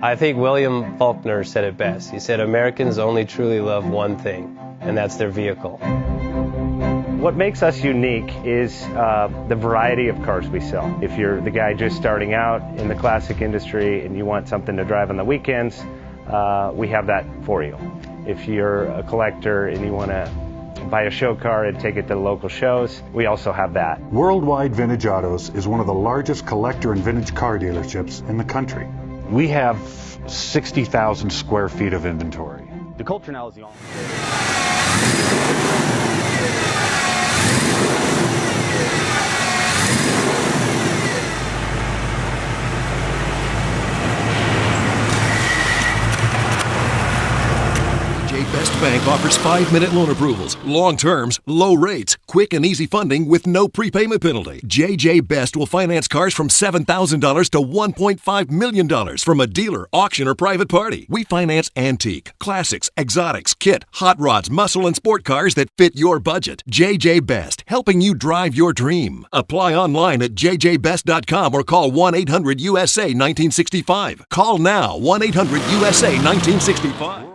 I think William Faulkner said it best. He said, Americans only truly love one thing, and that's their vehicle. What makes us unique is the variety of cars we sell. If you're the guy just starting out in the classic industry and you want something to drive on the weekends, we have that for you. If you're a collector and you want to buy a show car and take it to the local shows, we also have that. Worldwide Vintage Autos is one of the largest collector and vintage car dealerships in the country. We have 60,000 square feet of inventory. The culture now is the Best Bank offers 5-minute loan approvals, long terms, low rates, quick and easy funding with no prepayment penalty. JJ Best will finance cars from $7,000 to $1.5 million from a dealer, auction, or private party. We finance antique, classics, exotics, kit, hot rods, muscle, and sport cars that fit your budget. JJ Best, helping you drive your dream. Apply online at jjbest.com or call 1-800-USA-1965. Call now, 1-800-USA-1965.